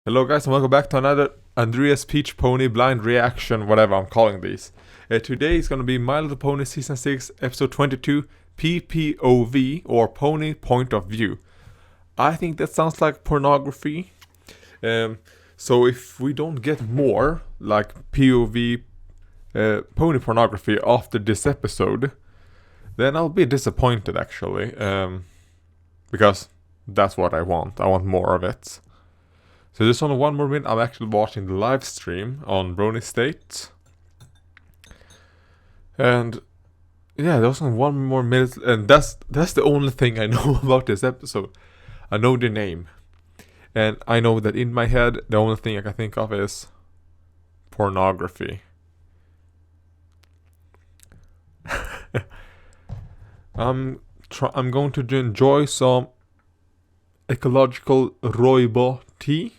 Hello guys and welcome back to another Andreas Peach Pony blind reaction, whatever I'm calling these. Today is going to be My Little Pony Season 6 Episode 22 P.P.O.V or Pony Point of View. I think that sounds like pornography. So if we don't get more like POV pony pornography after this episode, then I'll be disappointed actually. Because that's what I want. I want more of it. So there's only one more minute. I'm actually watching the live stream on Brony State. And yeah, there's only one more minute, and that's the only thing I know about this episode. I know the name. And I know that in my head the only thing I can think of is pornography. I'm going to enjoy some ecological rooibos tea.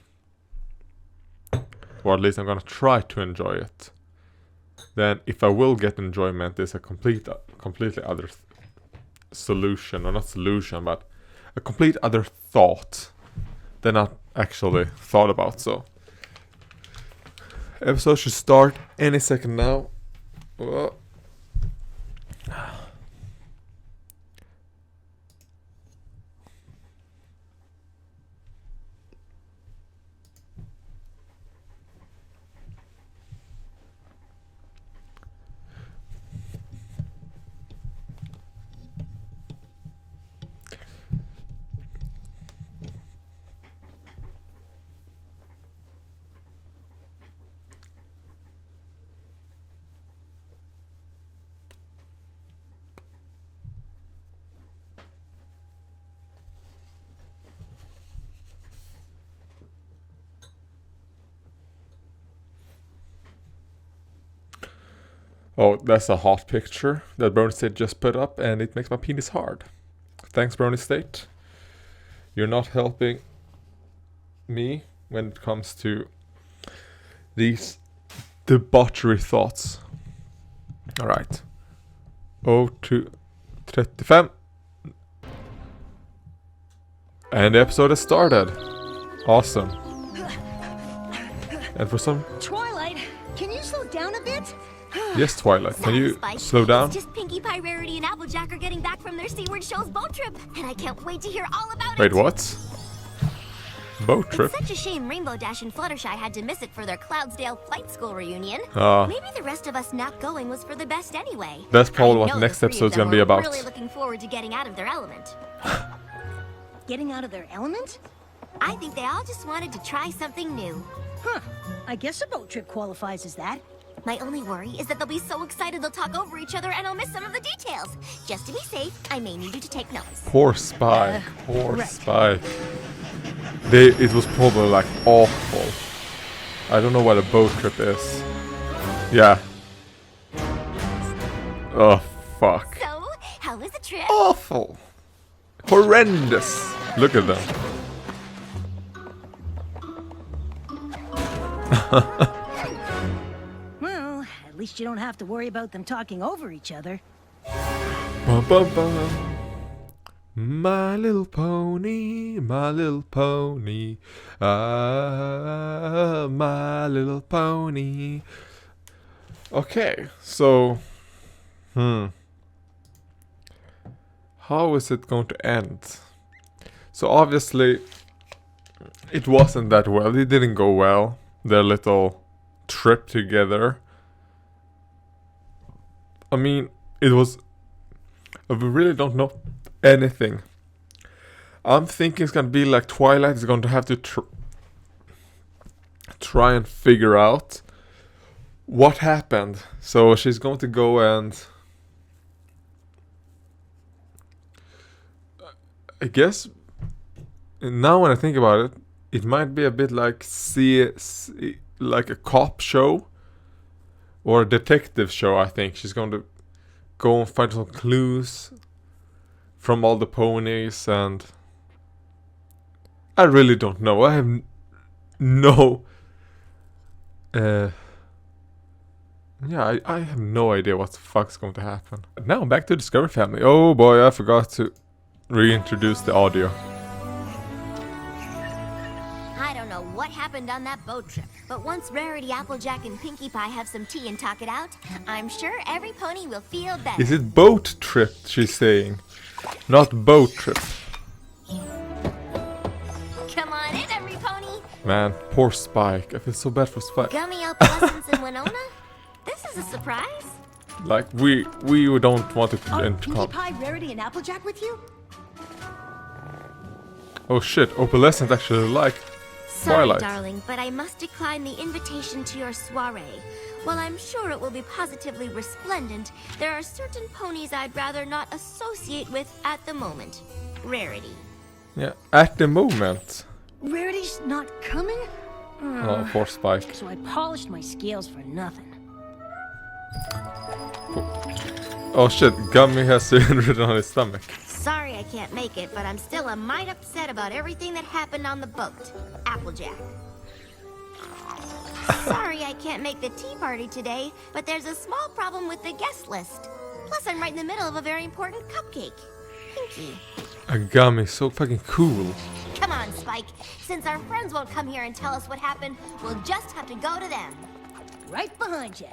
Or at least I'm gonna try to enjoy it. Then if I will get enjoyment, there's a completely other solution, or not solution, but a complete other thought than I actually thought about. So episode should start any second now. Oh, that's a hot picture that Brony State just put up, and it makes my penis hard. Thanks, Brony State. You're not helping me when it comes to these debauchery thoughts. Alright. 02:35. And the episode has started. Awesome. And for some... Twilight, can you slow down a bit? Yes, Twilight. Can you slow down? It's just Pinkie Pie, Rarity, and Applejack are getting back from their Seaward Show's boat trip, and I can't wait to hear all about it. Wait, what? Boat trip? It's such a shame Rainbow Dash and Fluttershy had to miss it for their Cloudsdale Flight School reunion. Maybe the rest of us not going was for the best anyway. That's probably what next episode's gonna be about. I'm really looking forward to getting out of their element. Getting out of their element? I think they all just wanted to try something new. Huh. I guess a boat trip qualifies as that. My only worry is that they'll be so excited they'll talk over each other and I'll miss some of the details. Just to be safe, I may need you to take notes. Poor Spike. Poor Spike. It was probably like awful. I don't know what a boat trip is. Yeah. Oh, fuck. So, how was the trip? Awful. Horrendous. Look at them. Well, at least you don't have to worry about them talking over each other. Bum, bum, bum. My little pony, my little pony, ah, my little pony. Okay, so, how is it going to end? So obviously, it wasn't that well. It didn't go well. Their little trip together. I mean, it was... We really don't know anything. I'm thinking it's gonna be like Twilight is going to have to try and figure out what happened. So she's going to go and... I guess... Now when I think about it, it might be a bit like like a cop show or a detective show. I think she's going to go and find some clues from all the ponies, and I really don't know. I have no I have no idea what the fuck's going to happen. Now back to Discovery Family. Oh boy, I forgot to reintroduce the audio. what happened on that boat trip. But once Rarity, Applejack, and Pinkie Pie have some tea and talk it out, I'm sure every pony will feel better. Is it boat trip she's saying? Not boat trip. Come on in, every pony. Man, poor Spike. I feel so bad for Spike. Gummy Opalescence and Winona? This is a surprise. Like, we don't want it to Are end. Pinkie Pie, Rarity, and Applejack with you? Oh shit, Opalescent actually like Sorry, Twilight. darling, but I must decline the invitation to your soiree. While I'm sure it will be positively resplendent, there are certain ponies I'd rather not associate with at the moment. Rarity. Yeah, at the moment. Rarity's not coming? Oh, poor Spike. So I polished my scales for nothing. Oh shit, Gummy has written on his stomach. Sorry I can't make it, but I'm still a mite upset about everything that happened on the boat. Applejack. Sorry I can't make the tea party today, but there's a small problem with the guest list. Plus I'm right in the middle of a very important cupcake. Pinkie. A Gummy, so fucking cool. Come on, Spike. Since our friends won't come here and tell us what happened, we'll just have to go to them. Right behind you.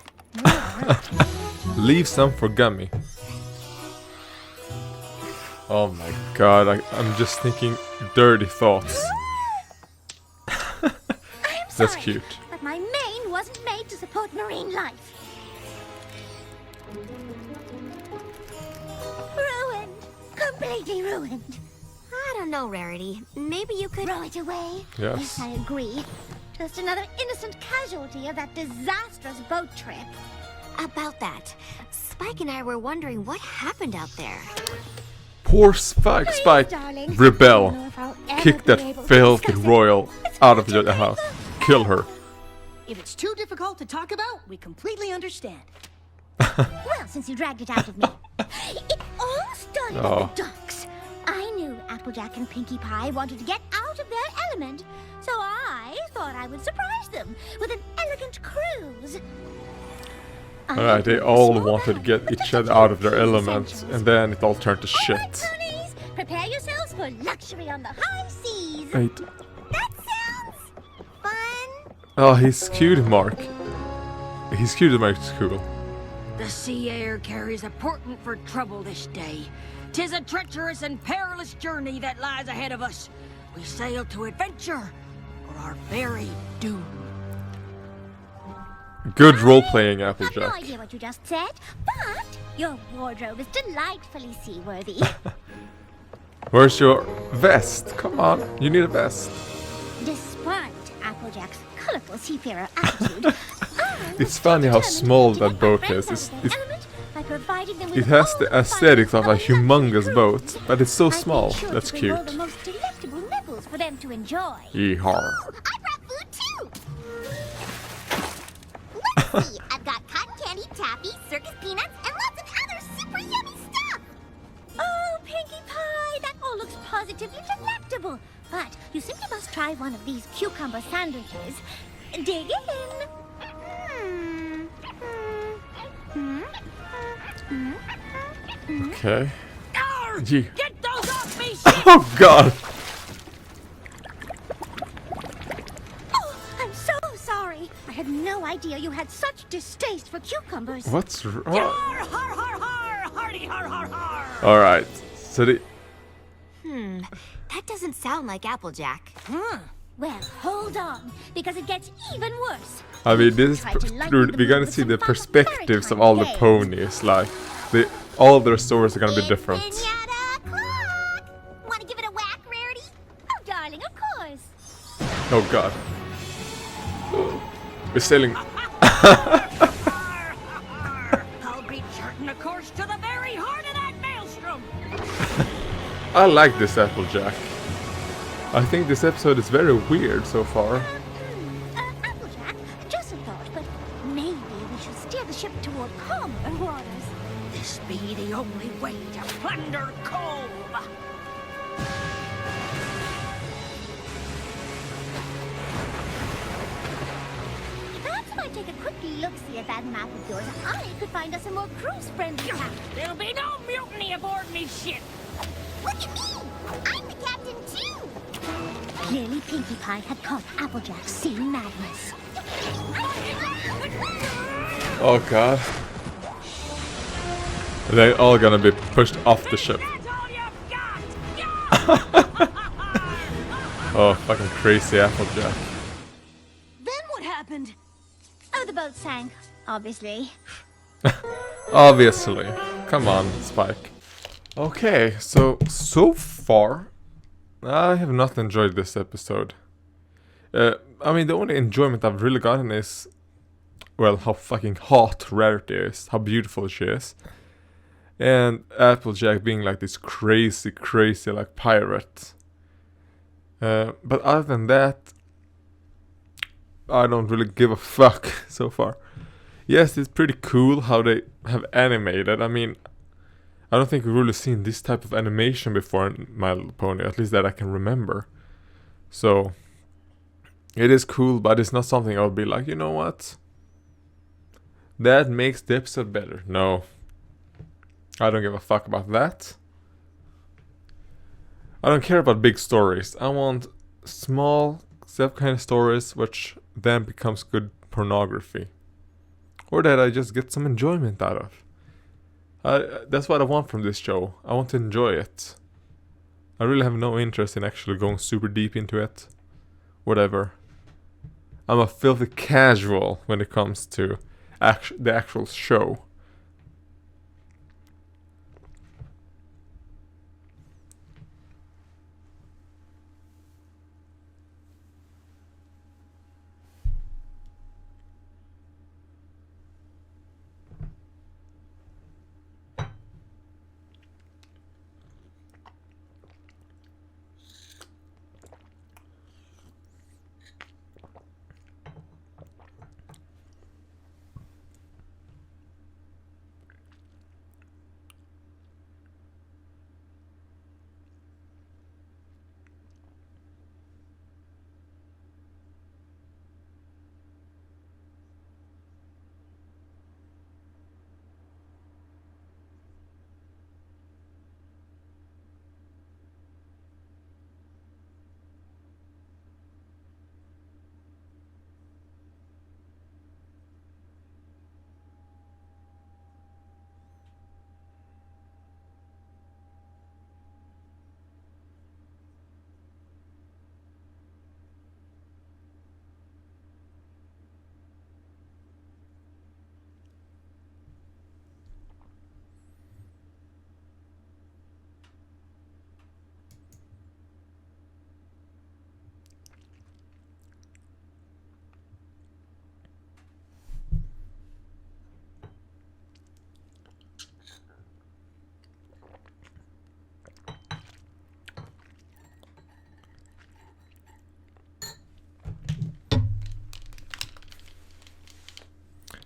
Leave some for Gummy. Oh my god, I'm just thinking dirty thoughts. That's Sorry, cute. but my mane wasn't made to support marine life. Ruined. Completely ruined. I don't know, Rarity. Maybe you could throw it away. Yes. I agree. Just another innocent casualty of that disastrous boat trip. About that, Spike and I were wondering what happened out there. Poor Spike. Please, Spike, darling. I rebel. don't know if I'll ever Kick be that able to filthy discuss it. royal It's out of hard to the house. believe. Kill her. If it's too difficult to talk about, we completely understand. Well, since you dragged it out of me. It all started Oh. at the docks. I knew Applejack and Pinkie Pie wanted to get out of their element, so I thought I would surprise them with an elegant cruise. Alright, they all wanted to get each other out of their element, and then it all turned to All right, shit. ponies, prepare yourselves for luxury on the high seas. Wait. That sounds fun. Oh, he's cute, Mark. He's cute, Mark. It's cool. The sea air carries a portent for trouble this day. 'Tis a treacherous and perilous journey that lies ahead of us. We sail to adventure or our very doom. Good role-playing, I have no Applejack. idea what you just said, but your wardrobe is delightfully seaworthy. Where's your vest? Come on, you need a vest. Despite Applejack's colorful seafarer attitude, It's funny how small that boat is. It has the aesthetics of a humongous boat, but it's so small. That's cute. The most delectable nibbles for them to enjoy. Yeehaw. Oh, I brought food too. Let's see. I've got cotton candy, taffy, circus peanuts, and lots of other super yummy stuff. Oh, Pinkie Pie, that all looks positively delectable. But you simply must try one of these cucumber sandwiches. Dig in. Okay. Arr! Gee. Get those off me, shit! Oh god! Oh, I'm so sorry. I had no idea you had such distaste for cucumbers. What's wrong? Har, har, har, har! Hardy, har, har, har! Alright, so the... That doesn't sound like Applejack. Well, hold on, because it gets even worse. I mean, this is Try to lighten dude, the we're mood gonna with see some the fun perspectives of fairy all the games. ponies. Like, all their stories are gonna be It's different. Pinata clock. Want to give it a whack, Rarity? Oh, darling, of course. Oh god. We're sailing. I'll be charting a course to the very heart of that maelstrom! I like this Applejack. I think this episode is very weird so far. Applejack, just a thought, but maybe we should steer the ship toward calmer waters. This be the only way to plunder Cove! Perhaps if I take a quick look-see at that map of yours, I could find us a more cruise-friendly town. There'll be no mutiny aboard me ship! Look at me! I'm the captain, too! Clearly, Pinkie Pie had caught Applejack's sea madness. Oh god. They're all gonna be pushed off the ship. Oh, fucking crazy Applejack. Then what happened? Oh, the boat sank, obviously. Obviously. Come on, Spike. Okay, so far, I have not enjoyed this episode. I mean, the only enjoyment I've really gotten is, well, how fucking hot Rarity is, how beautiful she is. And Applejack being like this crazy, like, pirate. But other than that, I don't really give a fuck so far. Yes, it's pretty cool how they have animated. I mean, I don't think we've really seen this type of animation before in My Little Pony, at least that I can remember. So, it is cool, but it's not something I'll be like, you know what? That makes the episode better. No. I don't give a fuck about that. I don't care about big stories. I want small, self kind of stories which then becomes good pornography. Or that I just get some enjoyment out of. That's what I want from this show. I want to enjoy it. I really have no interest in actually going super deep into it. Whatever. I'm a filthy casual when it comes to the actual show.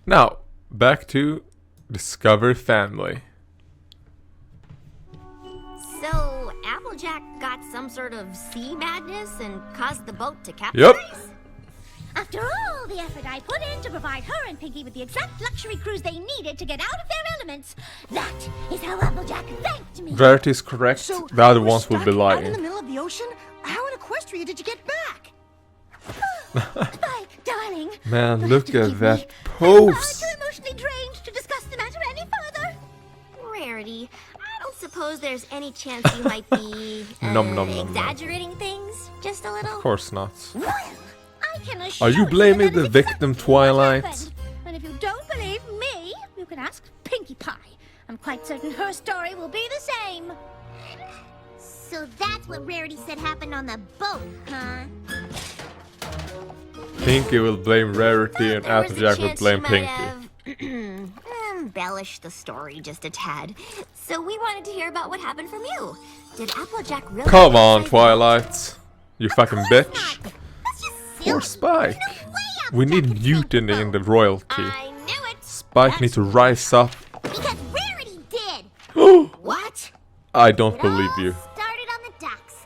Now, back to Discovery Family. So, Applejack got some sort of sea madness and caused the boat to capsize? Yep. After all the effort I put in to provide her and Pinkie with the exact luxury cruise they needed to get out of their elements, that is how Applejack thanked me. Rarity is correct. So The other we're ones will be stuck out in lying. the middle of the ocean? How in Equestria did you get back? Spike, darling. Man, you'll look have to at forgive that me. I'm far pose. too emotionally drained to discuss the matter any further. Rarity, I don't suppose there's any chance you might be Nom, nom, nom, nom. exaggerating things just a little? Of course not. Well, I can assure Are you blaming that the is victim, exactly what Twilight? happened. And if you don't believe me, you can ask Pinkie Pie. I'm quite certain her story will be the same. So that's what Rarity said happened on the boat, huh? Pinkie will blame Rarity and There was a Applejack will chance blame she Pinkie. might have embellished the story just a tad. So we wanted to hear about what happened from you. Did Applejack really... Come on, capsize- Twilight. You fucking bitch. That's just silly. Poor Spike. There's no way We Applejack need could sink mutiny the in the boat. royalty. I knew it. Spike needs to rise up. Because Rarity did. What? I don't It believe all you. started on the docks.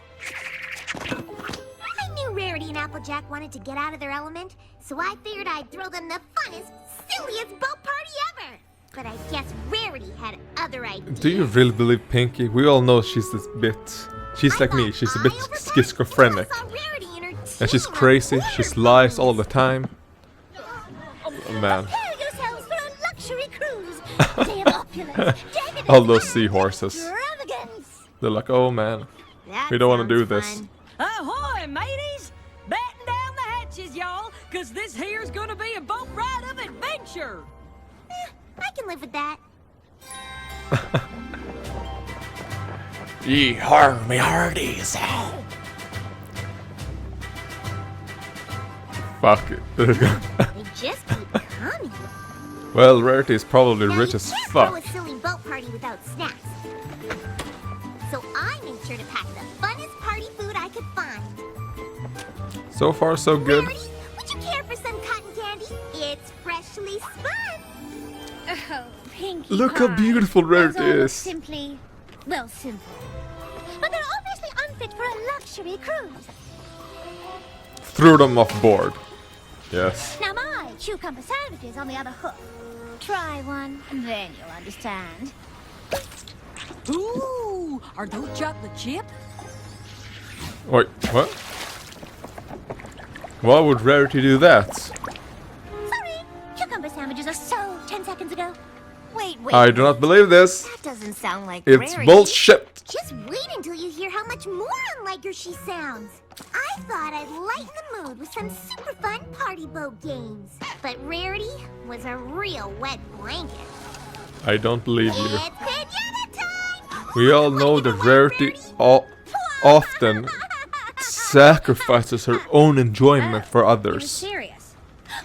I knew Rarity and Applejack wanted to get out of their element, so I figured I'd throw them the funnest, silliest boat party ever. But I guess Rarity had other ideas. Do you really believe Pinky? We all know she's this bit. She's like me. She's a bit schizophrenic. And she's crazy. She lies all the time. Oh, man. Prepare yourselves for a luxury cruise. Day of opulence, decadence, All those seahorses. extravagance. They're like, oh man, That we don't want to do sounds this. fun. Ahoy, mateys! Batten down the hatches, y'all, cause this here's gonna be a boat ride of adventure! I can live with that. Ye har me hearties. Fuck it. They just keep coming. Well, Rarity is probably Now, rich you as can't fuck. throw a silly boat party without snacks. So I made sure to pack the funnest party food I could find. So far, so good. Rarity, would you care for some cotton candy? It's freshly spun. Oh, Pinkie Look how Pie. beautiful Rarity Those all look is. simply, well, simple. But they're obviously unfit for a luxury cruise. Threw them off board. Yes. Now my cucumber sandwich is on the other hook. Try one, and then you'll understand. Ooh, are those chocolate chip? Wait, what? Why would Rarity do that? Sorry, cucumber sandwiches are so 10 seconds ago. Wait. I do not believe this. That doesn't sound like It's Rarity. bullshit. Just wait until you hear how much more unlike her she sounds. I thought I'd lighten the mood with some super fun party boat games. But Rarity was a real wet blanket. I don't believe you. It's pinata time! We all know that Rarity often sacrifices her own enjoyment for You're others. serious?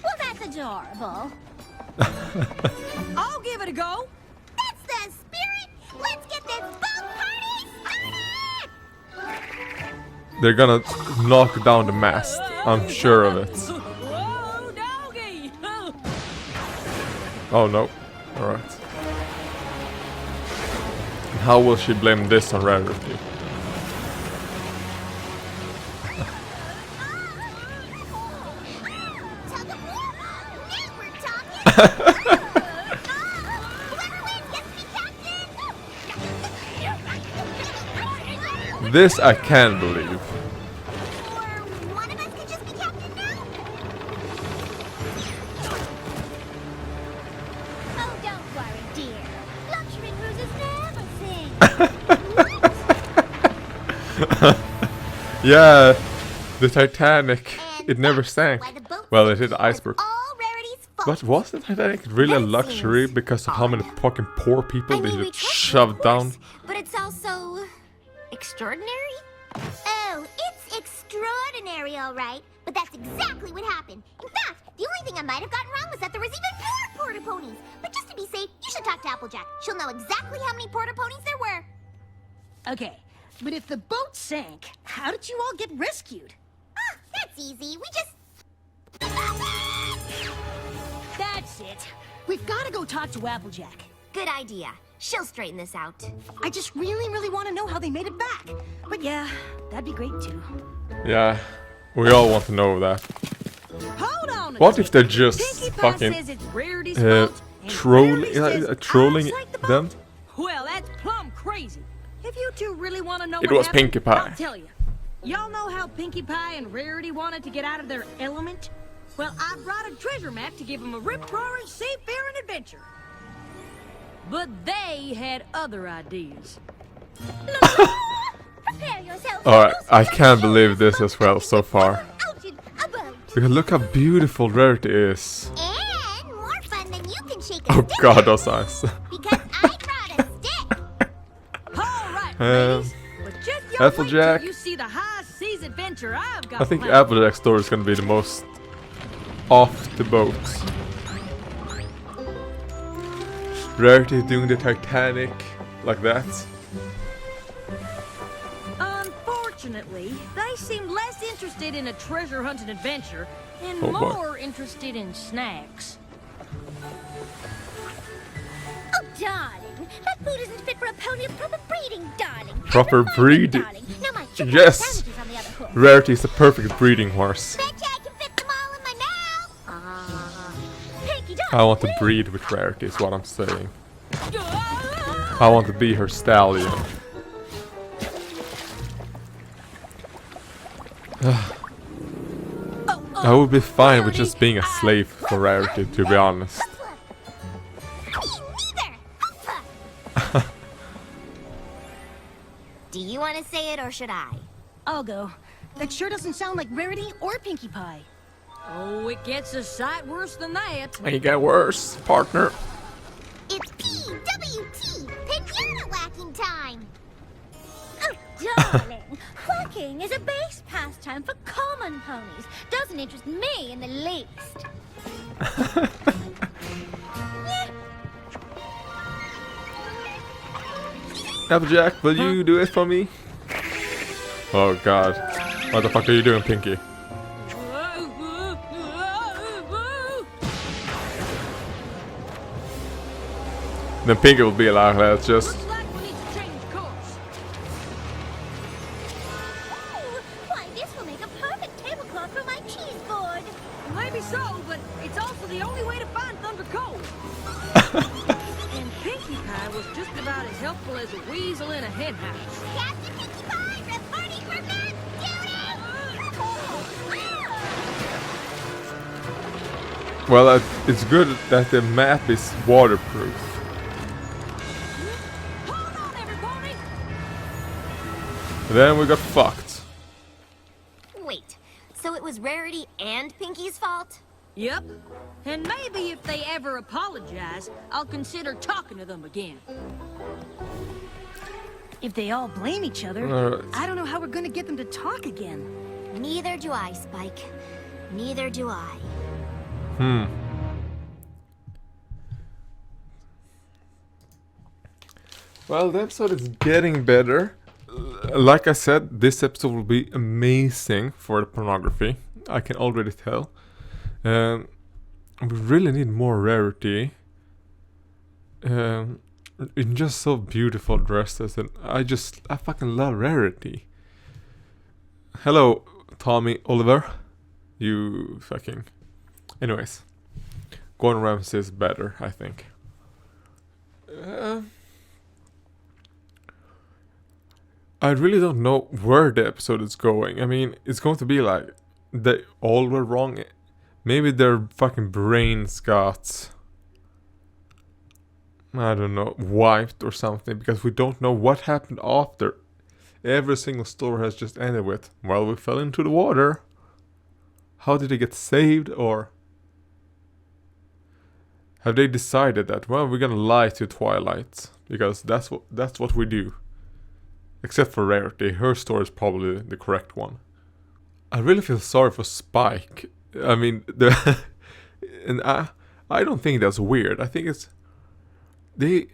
Well, that's adorable. I'll give it a go. That's the spirit! Let's get this boat party started! They're gonna knock down the mast. I'm sure of it. Whoa, doggy! Oh no. Alright. How will she blame this on Rarity? Tug of war? Now we're talking! Whoever wins gets to be captain! This I can believe. Or one of us could just be captain now? Oh, don't worry, dear. Luxury cruises never sing. Yeah, the Titanic. And It never that's sank. why the boat Well, it sinking hit the was iceberg. all Rarity's fault. But was the Titanic really a That luxury seems because of how many fucking poor people I they mean, we just trust you, shoved of down? course, but it's also extraordinary. Oh, it's extraordinary, all right. But that's exactly what happened. In fact, the only thing I might have gotten wrong was that there was even more porta ponies. But just to be safe, you should talk to Applejack. She'll know exactly how many porta ponies there were. Okay, but if the boat sank, how did you all get rescued? Ah, that's easy. We just... That's it. We've got to go talk to Applejack. Good idea. She'll straighten this out. I just really want to know how they made it back. But yeah, that'd be great too. Yeah, we all want to know that. Hold on. What if they're just Pinkie Pie fucking says it's Rarity's fault, and trolling Rarity says I trolling sank the boat? them? Well, that's plumb crazy. If you two really want to know It what was happened, Pinkie Pie. I'll tell you. Y'all know how Pinkie Pie and Rarity wanted to get out of their element? Well, I brought a treasure map to give them a rip-roaring seafaring adventure. But they had other ideas. Prepare yourselves. Alright, I can't believe this as well so far. Out in a boat. Because look how beautiful Rarity is. And more fun than you can shake a Oh stick god, at, those eyes. because I brought a stick. All right, Um, ladies. But just y'all Applejack. wait till you see the high seas adventure I've got I think planned. Applejack's story is gonna be the most off the boat. Rarity doing the Titanic like that. Unfortunately, they seemed less interested in a treasure hunting adventure and Oh, boy. more interested in snacks. Oh, darling, that food isn't fit for a pony of proper breeding, darling. Proper Never mind, breeding. darling. Now my chicken Yes. sandwich is on the other hook. Rarity is the perfect breeding horse. Betcha I can fit them all in my mouth. Pinky Dog, I want to breed with Rarity is what I'm saying. I want to be her stallion. I would be fine with just being a slave for Rarity, to be honest. Do you want to say it or should I? I'll go. That sure doesn't sound like Rarity or Pinkie Pie. Oh, it gets a sight worse than that. And you get worse, partner. It's PWT, pinata whacking time. Oh, darling. Whacking is a base pastime for common ponies. Doesn't interest me in the least. Applejack, will you do it for me? Oh god. What the fuck are you doing, Pinky? Then Pinky will be like, let's just... Looks like we need to change course. Ooh, why, this will make a perfect tablecloth for my cheese board. Maybe so, but it's also the only way to find Thunder Cove. And Pinkie Pie was just about as helpful as a weasel in a hen house. Captain Pinkie Pie reporting for map duty. Well, it's good that the map is waterproof. Hold on, everybody! Then we got fucked. Wait, so it was Rarity and Pinky's fault? Yep. And maybe if they ever apologize, I'll consider talking to them again. If they all blame each other, Alright. I don't know how we're gonna get them to talk again. Neither do I, Spike. Neither do I. Well, the episode is getting better. Like I said, this episode will be amazing for the pornography. I can already tell. We really need more Rarity. In just so beautiful dresses, and I fucking love Rarity. Hello, Tommy Oliver. You fucking... Anyways. Gordon Ramsay is better, I think. I really don't know where the episode is going. I mean, it's going to be like they all were wrong. Maybe their fucking brains got, I don't know, wiped or something, because we don't know what happened after. Every single story has just ended with, well, we fell into the water. How did they get saved? Or have they decided that, well, we're gonna lie to Twilight, because that's what we do. Except for Rarity, her story is probably the correct one. I really feel sorry for Spike. I mean, and I don't think that's weird. I think it's I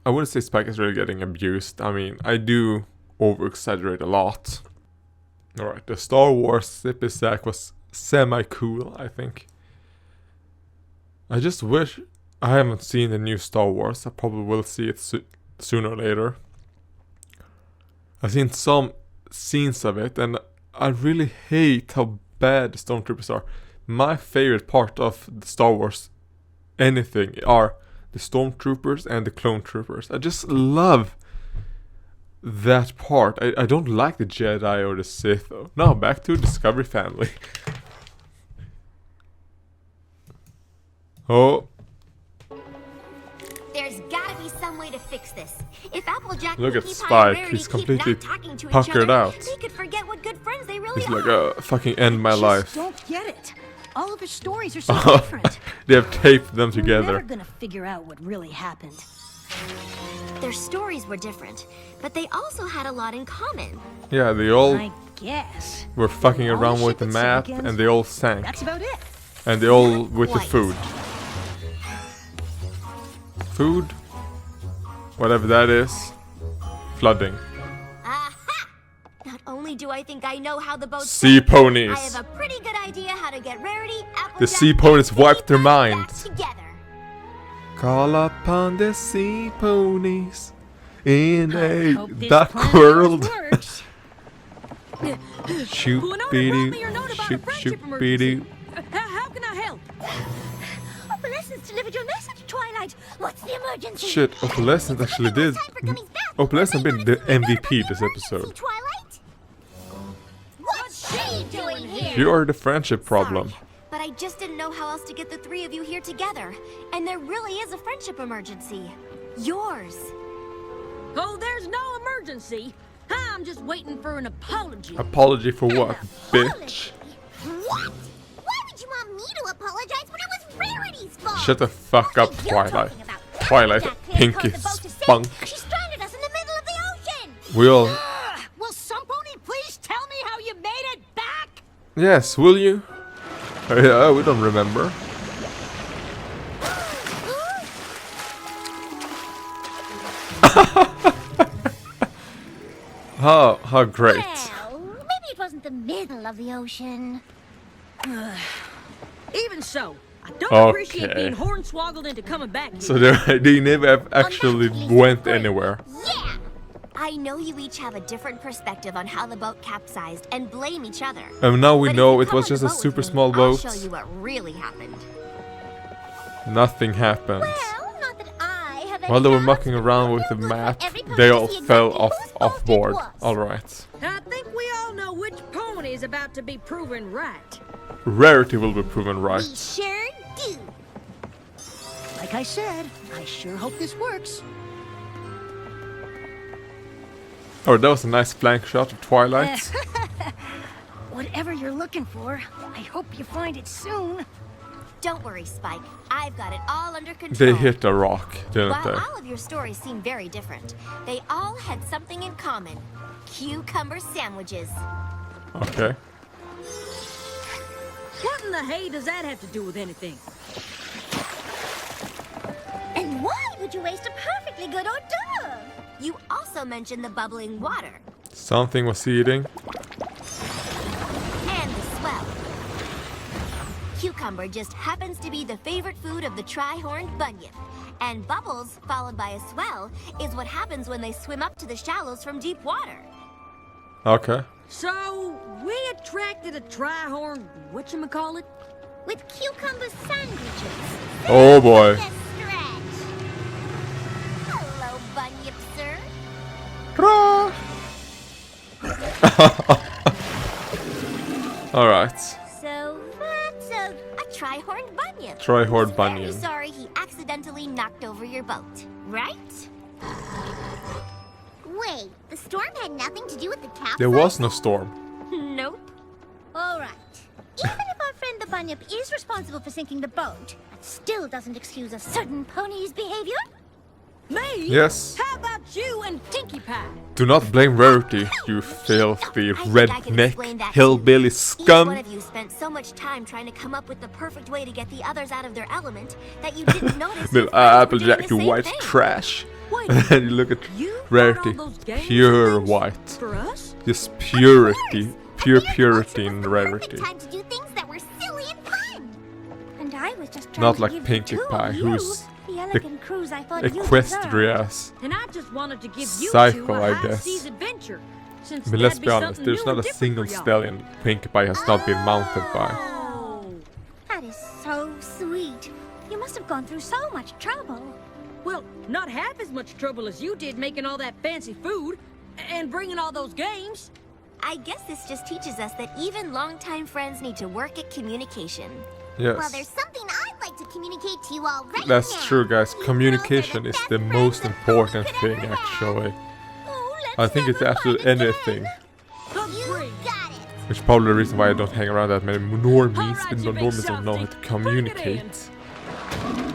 wouldn't say Spike is really getting abused. I mean, I do over-exaggerate a lot. Alright, the Star Wars zippy sack was semi-cool, I think. I just wish... I haven't seen the new Star Wars. I probably will see it sooner or later. I've seen some scenes of it, and I really hate how bad the Stormtroopers are. My favorite part of the Star Wars anything are the Stormtroopers and the Clone Troopers. I just love that part. I don't like the Jedi or the Sith though. Now back to Discovery Family. Oh. There's gotta be some way to fix this. If Applejack, Look at Pinkie Pie, Spike, and Rarity he's keep completely not talking to each puckered other, out. they could forget what good friends they really He's are. like, fucking end my Just life. don't get it. All of his stories are so different. They have taped them We're together. never gonna figure out what really happened. Their stories were different, but they also had a lot in common. Yeah, they all I guess. were fucking All the around shit with the that map, sank in. and they all sank. That's about it. And they all with the Quite. food. Food? Whatever that is. Flooding. Aha! Not only do I think I know how the boat Sea sank, ponies. I have a pretty good idea how to get Rarity, Applejack, The sea ponies and wiped their Pinkie Pie back minds. together. Call upon the sea ponies in a Hope this dark plan of world. yours works. Shoot Who knows, beady, wrote me your note about a shoot friendship shoot beady. emergency. How can I help? Oh, bless delivered your message, Twilight. What's the emergency? Shit, Opalescent actually did. Opalescent been the MVP this episode. Twilight? What's she doing here? You are the friendship problem. Sorry, but I just didn't know how else to get the three of you here together. And there really is a friendship emergency. Yours. Oh, there's no emergency. I'm just waiting for an apology. Apology for what, bitch? What? Why would you want me to apologize when it was Rarity's fault? Shut the fuck up, What are you Twilight. talking about? Twilight, Applejack Pinky caused the boat to sink. Spunk. She stranded us in the middle of the ocean. Will. Will some pony please tell me how you made it back? Yes, will you? Yeah, we don't remember. How great. Well, maybe it wasn't the middle of the ocean. Even so, I don't Okay. appreciate being hornswoggled into coming back here. So they never have actually went anywhere. Yeah. I know you each have a different perspective on how the boat capsized and blame each other. And now we But if know you it come was on the just a boat with super me, small I'll boat. show you what really happened. Nothing happened. Well, not that I have any While they were doubts, mucking but around it with the will be map, for everybody they to all see fell exactly off whose fault it board. was. Alright. I think we all know which pony is about to be proven right. Rarity will be proven We right. sure do. Like I said, I sure hope this works. Oh, that was a nice flank shot of Twilight. Whatever you're looking for, I hope you find it soon. Don't worry, Spike. I've got it all under control. They hit a rock, didn't While they? all of your stories seem very different, they all had something in common. Cucumber sandwiches. Okay. What in the hay does that have to do with anything? And why would you waste a perfectly good hors d'oeuvre? You also mentioned the bubbling water Something was eating. and the swell. Cucumber just happens to be the favorite food of the tri-horned bunyip. And bubbles, followed by a swell, is what happens when they swim up to the shallows from deep water. Okay. So, we attracted a tri-horn whatchamacallit? With cucumber sandwiches. Oh boy. Just stretch. Hello, bunyip, sir. Alright. So that's a Tri-horned bunyip. Tri-horned He's bunyip. Very sorry he accidentally knocked over your boat, right? Wait, the storm had nothing to do with the capsule? There was no storm. Nope. All right. Even if our friend the bunyip is responsible for sinking the boat, that still doesn't excuse a certain pony's behavior. Me? Yes. How about you and Pinkie Pie? Do not blame Rarity, you filthy I think I can explain redneck that hillbilly Each one scum. of you spent so much time trying to come up with the perfect way to get the others out of their element that you didn't notice. your Little friends were Applejack, doing you the same white thing. trash. Wait, And then you look at you bought Rarity. all those games Pure and things white. for us? Just purity. Pure I figured purity Ocean in was the Rarity. perfect time to do things that were silly and fun. And I was just trying Not to like give the Pinkie two of Pie, you who's the elegant cruise I thought you deserved. Equestrious. And I just wanted to give you Psycho, two a I high guess. seas adventure. Since I mean, let's that'd be honest, something there's new not and a different single for y'all. stallion Pinkie Pie has not been mounted by. Oh. That is so sweet. You must have gone through so much trouble. Well, not half as much trouble as you did making all that fancy food and bringing all those games. I guess this just teaches us that even longtime friends need to work at communication. Well, Yes. there's something I'd like to communicate to you all right That's now. true, guys. You girls are Communication is best the friends most the important pony thing, could ever have. actually. Oh, let's I think it's never after fight again. anything. You Agreed. got it. Which is probably the reason why I don't hang around that many normies. Alright, But you big normies don't know how to softy. communicate.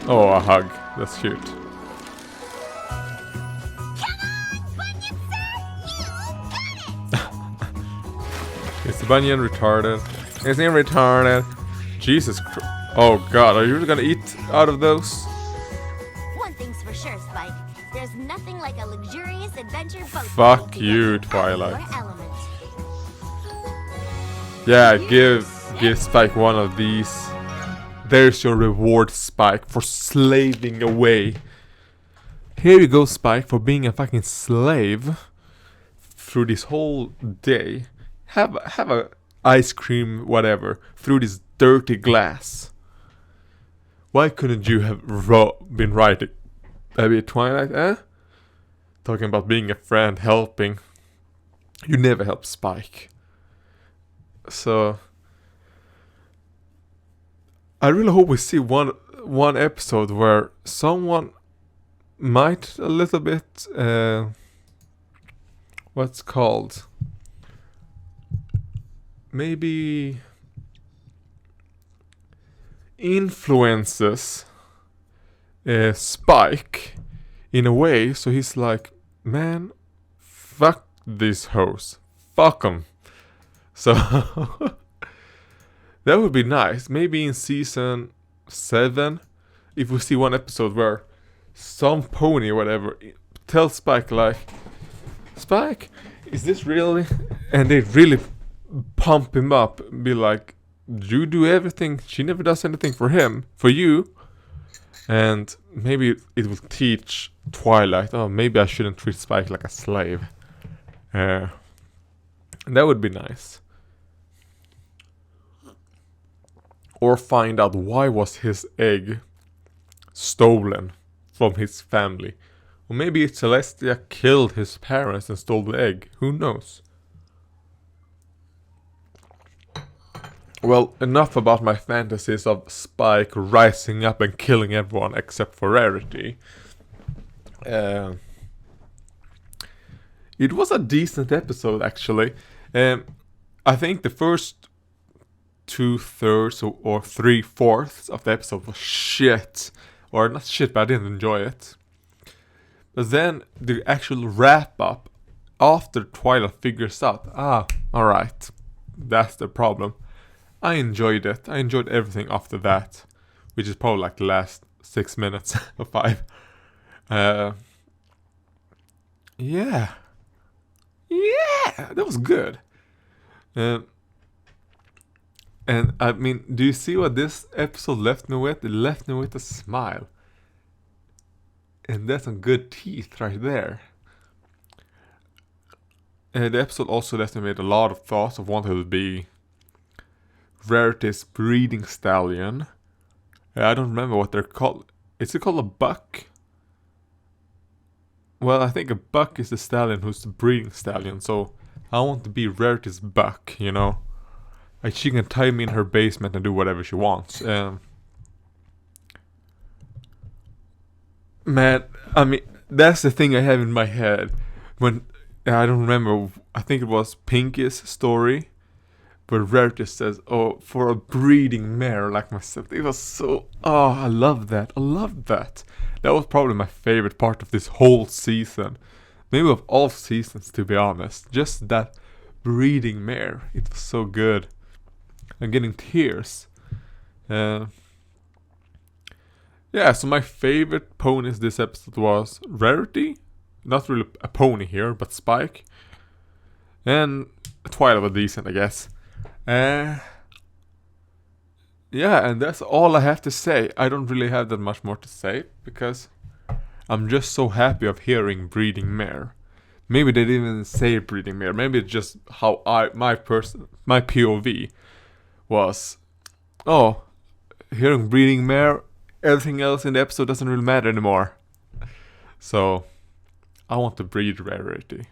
Oh, a hug. That's cute. Come on, bunyip sir. You got it. Is the Bunyan retarded? Is he retarded? Jesus Christ. Oh god, are you really gonna eat out of those? One thing's for sure, Spike. There's nothing like a luxurious adventure boat. Fuck trip you, to get out of your Twilight. element. Yeah, give Spike one of these. There's your reward, Spike, for slaving away. Here you go, Spike, for being a fucking slave through this whole day. Have a ice cream, whatever, through this dirty glass. Why couldn't you have been writing maybe Twilight, eh? Talking about being a friend, helping. You never help Spike. So I really hope we see one episode where someone might a little bit what's called, maybe influences Spike in a way, so he's like, man, fuck these hoes, fuck them. So that would be nice. Maybe in season 7, if we see one episode where some pony or whatever tells Spike like, Spike, is this really? And they really pump him up, be like, you do everything, she never does anything for him, for you. And maybe it will teach Twilight, oh, maybe I shouldn't treat Spike like a slave. That would be nice. Or find out why was his egg stolen from his family. Or maybe Celestia killed his parents and stole the egg. Who knows? Well, enough about my fantasies of Spike rising up and killing everyone except for Rarity. It was a decent episode, actually. I think the first 2/3 or 3/4 of the episode was shit. Or not shit, but I didn't enjoy it. But then the actual wrap up after Twilight figures out, alright, that's the problem. I enjoyed it. I enjoyed everything after that, which is probably like the last 6 minutes or 5. Yeah, that was good. And I mean, do you see what this episode left me with? It left me with a smile. And that's some good teeth right there. The episode also left me with a lot of thoughts of what it would be Rarity's breeding stallion. I don't remember what they're called. Is it called a buck? Well, I think a buck is the stallion who's the breeding stallion. So I want to be Rarity's buck, you know. Like she can tie me in her basement and do whatever she wants. Man, I mean, that's the thing I have in my head. When, I don't remember, I think it was Pinky's story. Where Rarity says, oh, for a breeding mare like myself. It was so, I love that. I love that. That was probably my favorite part of this whole season. Maybe of all seasons, to be honest. Just that breeding mare. It was so good. I'm getting tears. Yeah, so my favorite ponies this episode was Rarity. Not really a pony here, but Spike. And Twilight was decent, I guess. Yeah, and that's all I have to say. I don't really have that much more to say because I'm just so happy of hearing breeding mare. Maybe they didn't even say breeding mare. Maybe it's just how my POV was. Oh, hearing breeding mare, everything else in the episode doesn't really matter anymore. So I want to breed Rarity.